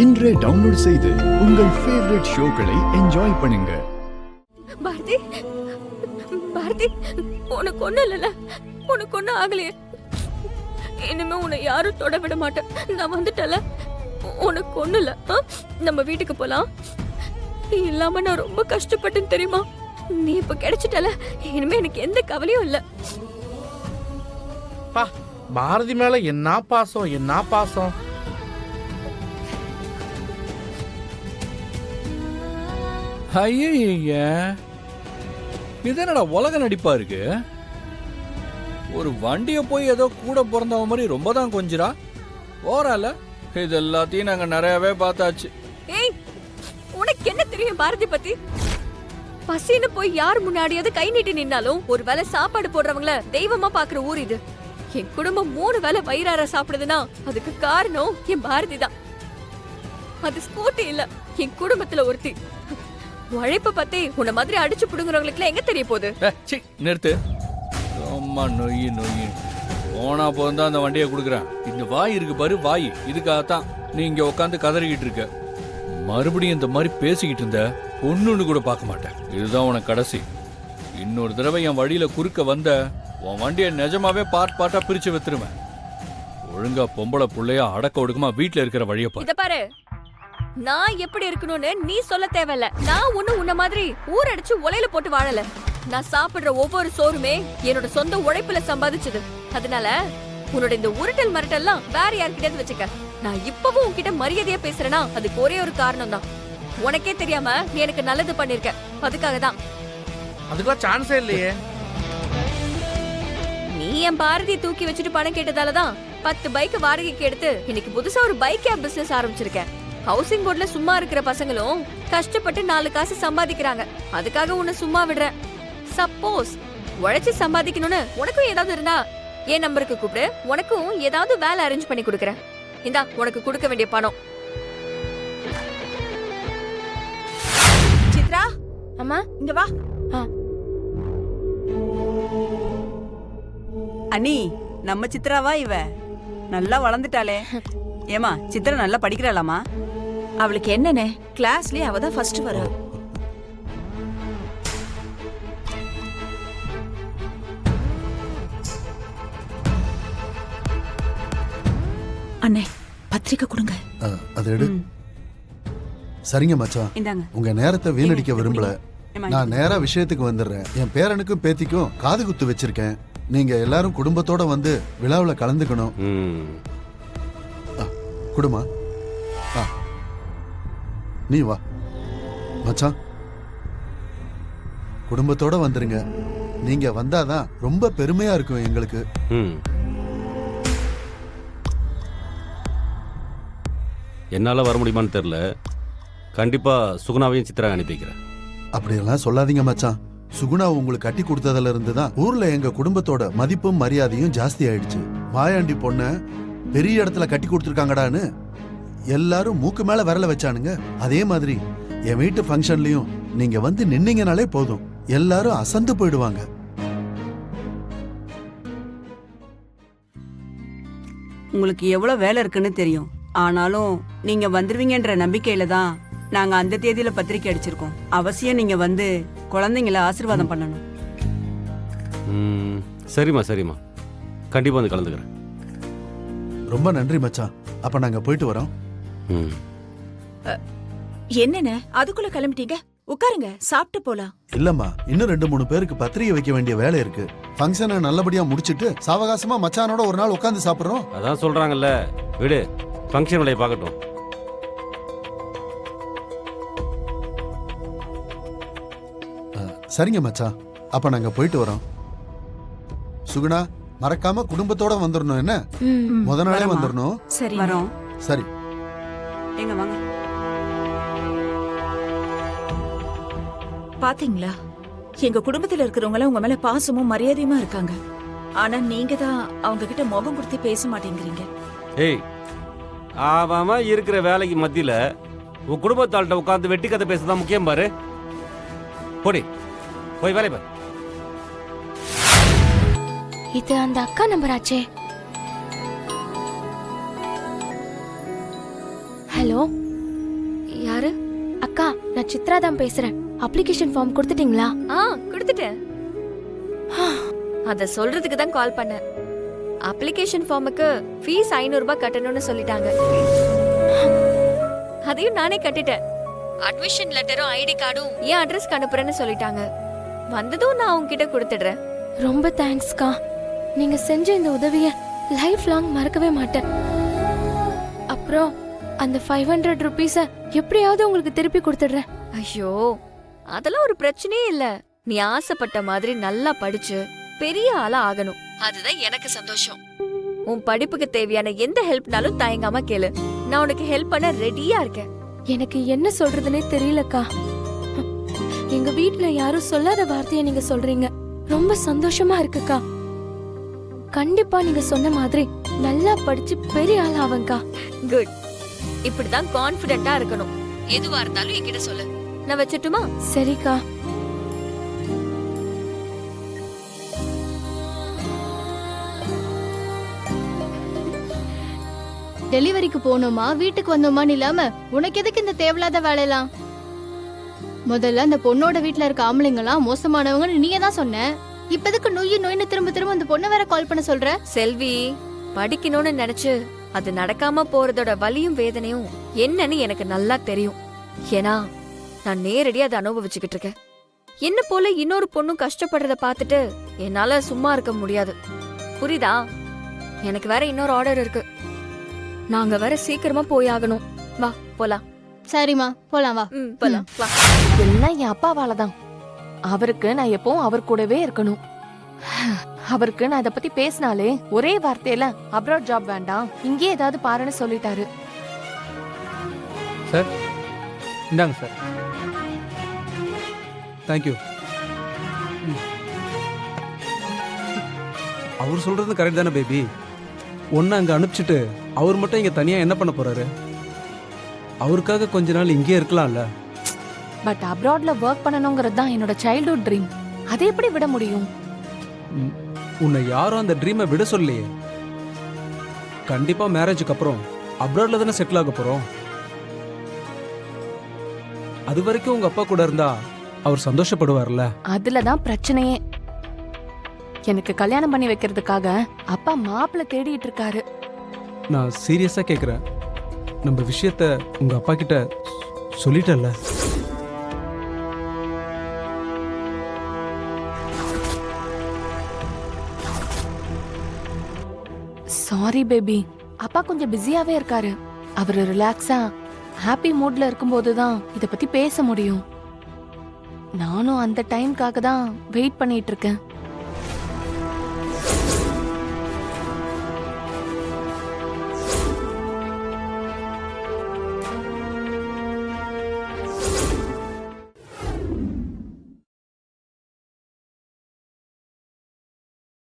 இன்றே டவுன்லோட் செய்து உங்கள் ஃபேவரட் ஷோக்களை என்ஜாய் பண்ணுங்க. பாரதி, பாரதி, உனக்கு ஒண்ணு இல்லல, உனக்கு ஒண்ணு ஆகலையே. இனிமே உன்னை யாரும் தொட விட மாட்டேன். நான் வந்துட்டல, உனக்கு ஒண்ணு இல்ல. நம்ம வீட்டுக்கு போலாம். நீ இல்லாம நான் ரொம்ப கஷ்டப்பட்டேன் தெரியுமா? நீ இப்ப கிடைச்சிட்டல, இனிமே எனக்கு எந்த கவலையும் இல்ல. பாரதி மேல என்ன பாசம், என்ன பாசம். ஐய, இது என்னடா உலக நடிப்பா இருக்கு. ஒரு வண்டிய போய் ஏதோ கூட பிறந்தவ மாதிரி ரொம்ப தான் கொஞ்சிரா. ஓரால இது எல்லாத்தையும் நாங்க நிறையவே பார்த்தாச்சு. ஏய், உனக்கு என்ன தெரியும் பாரதி பத்தி? பசின்னு போய் யார் முன்னாடியாவது கை நீட்டி நின்னாலும் ஒரு வேளை சாப்பாடு போடுறவங்கள தெய்வமா பாக்குற ஊர் இது. என் குடும்பம் 3 வேளை வயிறார சாப்பிடுதுன்னா அதுக்கு காரணம் என் பாரதி தான். அது ஸ்கூட்டி இல்ல, என் குடும்பத்துல ஒருத்தி. உழைப்ப பத்தி உன்ன மாதிரி அடிச்சு புடுங்குறவங்களுக்கு எங்க தெரிய போகுது? நிறுத்து. அம்மா நொய்யு நொய்யு போனா போதான் அந்த வண்டியை கொடுக்குறேன். இந்த வாய் இருக்கு பாரு, வாய். இதுக்காகத்தான் நீ இங்க உட்காந்து கதறிக்கிட்டு இருக்க. மறுபடியும் இந்த மாதிரி பேசிக்கிட்டு இருந்த பொண்ணுன்னு கூட பார்க்க மாட்டேன். இதுதான் உனக்கு கடைசி. இன்னொரு தடவை என் வழியில குறுக்க வந்த உன் வண்டியை நிஜமாவே பார்ட்டா பிரிச்சு வைத்துருவேன். ஒழுங்கா பொம்பளை புள்ளையா அடக்க ஒடுக்கமா வீட்டுல இருக்கிற வழியை பாரு. இத பாரு, நான் எப்படி இருக்கணும்னு நீ சொல்ல தேவையில்ல. நான் ஒண்ணு உன்ன மாதிரி ஊரடிச்சு உலையில போட்டு வாழல. நான் சாப்பிடுற ஒவ்வொரு சோறுமே என்னோட சொந்த உழைப்புல சம்பாதிச்சது. அதனால உன்னோட இந்த உருட்டல் மரட்டெல்லாம் வேற யார்கிட்டயாவது வச்சுக்க. நான் இப்பவும் உன்கிட்ட மரியாதையா பேசுறேன்னா அதுக்கு ஒரே ஒரு காரணம் தான். உனக்கே தெரியாம நீ எனக்கு நல்லது பண்ணிருக்க, அதுக்காக தான். அதுக்கெல்லாம் சான்ஸே இல்லையே. நீ என் பாரதியை தூக்கி வச்சுட்டு பணம் கேட்டதாலதான் 10 பைக் வாடகைக்கு எடுத்து இன்னைக்கு புதுசா ஒரு பைக் கேப் பிசினஸ் ஆரம்பிச்சிருக்கேன். ஹவுசிங் போர்ட்ல சும்மா இருக்கிற பசங்களும் கஷ்டப்பட்டு 4 காசு சம்பாதிக்கிறாங்க. அதுக்காக உன்னை சும்மா விடுறேன். சப்போஸ் உழைச்சு சம்பாதிக்கணும்னு உனக்கும் ஏதாவது இருந்தா என் நம்பருக்கு கூப்பிடு. உனக்கும் ஏதாவது வேலை அரேஞ்ச் பண்ணி கொடுக்கறேன். இந்தா உனக்கு கொடுக்க வேண்டிய பணம். சித்ரா, அம்மா இங்க வா. அண்ணி, நம்ம சித்ராவா இவ? நல்லா வளர்ந்துட்டாளே. ஏமா, சித்ரா நல்லா படிக்கிறாளாமா? அவளுக்கு என்னன்னு கிளாஸ்லயே அவ தான் ஃபர்ஸ்ட் வரா. அண்ணே, பத்திரிக்கை கொடுங்க. அது எடு. சரிங்க மச்சான், இந்தாங்க. உங்க நேரத்தை வீணடிக்க விரும்பல. நான் நேரா விஷயத்துக்கு வந்துடுறேன். என் பேரனுக்கும் பேத்திக்கும் காது குத்து வச்சிருக்கேன். நீங்க எல்லாரும் குடும்பத்தோட வந்து விழாவில் கலந்துக்கணும். குடுமா, நீ வா மச்சான். குடும்பத்தோட வந்துருங்க. நீங்க வந்தாதான் ரொம்ப பெருமையா இருக்கும் எங்களுக்கு. என்னால வர முடியுமான்னு தெரியல. கண்டிப்பா சுகுணாவையும் சித்ரா அனுப்பி வைக்கிறேன். அப்படியெல்லாம் சொல்லாதீங்க மச்சான். சுகுணா உங்களுக்கு கட்டி கொடுத்ததுல இருந்து தான் ஊர்ல எங்க குடும்பத்தோட மதிப்பும் மரியாதையும் ஜாஸ்தி ஆயிடுச்சு. மாயாண்டி பொண்ண பெரிய இடத்துல கட்டி கொடுத்துருக்காங்கடான்னு எல்லாரும் மூக்கு மேல விரல வச்சானுங்க. அதே மாதிரி என் வீட்டு ஃபங்க்ஷன்லயும் நீங்க வந்து நின்னீங்கனாலே போதும், எல்லாரும் அசந்து போயிடுவாங்க. உங்களுக்கு எவ்வளவு வேலை இருக்குன்னு தெரியும். ஆனாலும் நீங்க வந்துருவீங்கன்ற நம்பிக்கையில தான் நாங்க அந்த தேதியில பத்திரிக்கை அடிச்சிருக்கோம். அவசியம் நீங்க வந்து குழந்தைங்கள ஆசீர்வாதம் பண்ணணும். சரிம்மா சரிம்மா, கண்டிப்பா வந்து கலந்துக்கிறேன். ரொம்ப நன்றி மச்சான். அப்ப நாங்க போயிட்டு வரோம். என்னன்னு அதுக்குள்ள கிளம்பிட்டீங்க? உட்காருங்க, சாப்பிட்டு போலாம். இல்லம்மா, இன்னும் 2-3 பேருக்கு பத்திரிகை வைக்க வேண்டிய வேலை இருக்கு. ஃபங்க்ஷனை நல்லபடியா முடிச்சிட்டு சாவகாசமா மச்சானோட ஒரு நாள் உட்காந்து சாப்பிடுறோம். அதான் சொல்றாங்கல்ல, விடு, ஃபங்க்ஷன் வேலையை பார்க்கட்டும். சரிங்க மச்சான், அப்ப நாங்க போயிட்டு வரோம். சுகுணா, மறக்காம குடும்பத்தோட வந்துடணும். என்ன, முத நாளே வந்துடணும். சரி, வரோம். சரி, எங்க வாங்க. பாத்தீங்களா, எங்க குடும்பத்துல இருக்கிறவங்க உங்க மேல பாசமும் மரியாதையுமா இருக்காங்க. ஆனா நீங்க தான் அவங்க கிட்ட முகம் கொடுத்து பேச மாட்டேங்கிறீங்க. ஏய், ஆவாம இருக்கிற வேலைக்கு மத்தியில உன் குடும்பத்தாள்கிட்ட உட்காந்து வெட்டி கதை பேசதான் முக்கியம் பாரு. போடி, போய் வேலை பாரு. இது அந்த அக்கா நம்பர் ஆச்சே. ஹலோ யாரு? அக்கா, நான் சித்ரா தான் பேசுறேன். அப்ளிகேஷன் ஃபார்ம் கொடுத்துட்டீங்களா? கொடுத்துட்டேன். அத சொல்றதுக்கு தான் கால் பண்ணேன். அப்ளிகேஷன் ஃபார்முக்கு ஃபீஸ் 500 ரூபாய் கட்டணும்னு சொல்லிட்டாங்க. அதையும் நானே கட்டிட்டேன். அட்மிஷன் லெட்டரும் ஐடி கார்டும் என் அட்ரஸ்க்கு அனுப்புறேன்னு சொல்லிட்டாங்க. வந்ததும் நான் உங்ககிட்ட கொடுத்துடுறேன். ரொம்ப தேங்க்ஸ்க்கா. நீங்க செஞ்ச இந்த உதவிய லைஃப் லாங் மறக்கவே மாட்டேன். அப்புறம் அந்த 500 ருபீஸ எப்படியாவது உங்களுக்கு திருப்பி கொடுத்துடுறேன். ஐயோ, அதெல்லாம் ஒரு பிரச்சனையே இல்ல. நீ ஆசைப்பட்ட மாதிரி நல்லா படிச்சு பெரிய ஆளா ஆகணும். அதுதான் எனக்கு சந்தோஷம். உன் படிப்புக்கு தேவையான எந்த ஹெல்ப்னாலும் தயங்காம கேளு. நான் உனக்கு ஹெல்ப் பண்ண ரெடியா இருக்கேன். எனக்கு என்ன சொல்றதுனே தெரியலக்கா. எங்க வீட்ல யாரும் சொல்லாத வார்த்தையை நீங்க சொல்றீங்க. ரொம்ப சந்தோஷமா இருக்குக்கா. கண்டிப்பா நீங்க சொன்ன மாதிரி நல்லா படிச்சு பெரிய ஆள் ஆவங்கா. குட். இப்படிதான் கான்ஃபிடென்ட்டா இருக்கணும். எதுவா இருந்தாலும் என்கிட்ட சொல்லு. நான் வச்சிட்டுமா? சரிக்கா. டெலிவரிக்கு போனோமா வீட்டுக்கு வந்தோமான்னு இல்லாம உனக்கு எதுக்கு இந்த தேவையில்லாத வேலையெல்லாம்? முதல்ல அந்த பொண்ணோட வீட்ல இருக்க ஆம்பளைங்கலாம் மோசமானவங்கன்னு நீயே தான் சொன்ன. இப்ப எதுக்கு நொய்னு திரும்ப திரும்ப அந்த பொண்ணை வேற கால் பண்ண சொல்ற? செல்வி, படிக்கணும்னு நினைச்சு அது நடக்காம போறதோட வலியும் வேதனையும் என்னன்னு எனக்கு நல்லா தெரியும். ஏன்னா நான் நேரடியா அதை அனுபவிச்சுக்கிட்டு இருக்கேன். என்ன போல இன்னொரு பொண்ணும் கஷ்டப்படுறத பார்த்துட்டு என்னால சும்மா இருக்க முடியாது. புரியுதா? எனக்கு வேற இன்னொரு ஆர்டர் இருக்கு. நாங்க வேற சீக்கிரமா போய் ஆகணும். வா போலாம். சரிம்மா, போலாம் வா. போலாம் வா. எல்லாம் என் அப்பாவால தான். அவருக்கு நான் எப்பவும் அவர் கூடவே இருக்கணும். அவருக்கு நான் இத பத்தி பேசினாலே ஒரே வார்த்தையில அப்ராட் ஜாப் வேண்டாம், இங்கே ஏதாவது பாருன்னு சொல்லிட்டாரு. சார், இந்தாங்க சார். தேங்க்யூ. அவர் சொல்றது கரெக்ட் தானே பேபி? ஒன்னு அங்க அனுப்பிச்சிட்டு அவர் மட்டும் இங்க தனியா என்ன பண்ண போறாரு? அவருக்காக கொஞ்ச நாள் இங்கே இருக்கலாம்ல. பட் அப்ராட்ல ஒர்க் பண்ணணுங்கிறது தான் என்னோட சைல்ட்ஹுட் ட்ரீம். அதை எப்படி விட முடியும்? உன்னை யாரும் அந்த ட்ரீமை விட சொல்லலையே. கண்டிப்பா மேரேஜுக்கு அப்புறம் அப்ராட்ல தானே செட்டில் ஆக போறோம். அது வரைக்கும் உங்க அப்பா கூட இருந்தா அவர் சந்தோஷப்படுவார்ல. அதுலதான் பிரச்சனையே. எனக்கு கல்யாணம் பண்ணி வைக்கிறதுக்காக அப்பா மாப்பிள்ளை தேடிட்டு இருக்காரு. நான் சீரியஸா கேக்குறேன். நம்ம விஷயத்த உங்க அப்பா கிட்ட சொல்லிட்டல்ல? சாரி பேபி, அப்பா கொஞ்சம் பிஸியாவே இருக்காரு. அவரு ரிலாக்ஸா ஹாப்பி மூட்ல இருக்கும்போது தான் இத பத்தி பேச முடியும். நானும் அந்த டைம்காக தான் வெயிட் பண்ணிட்டு இருக்கேன்.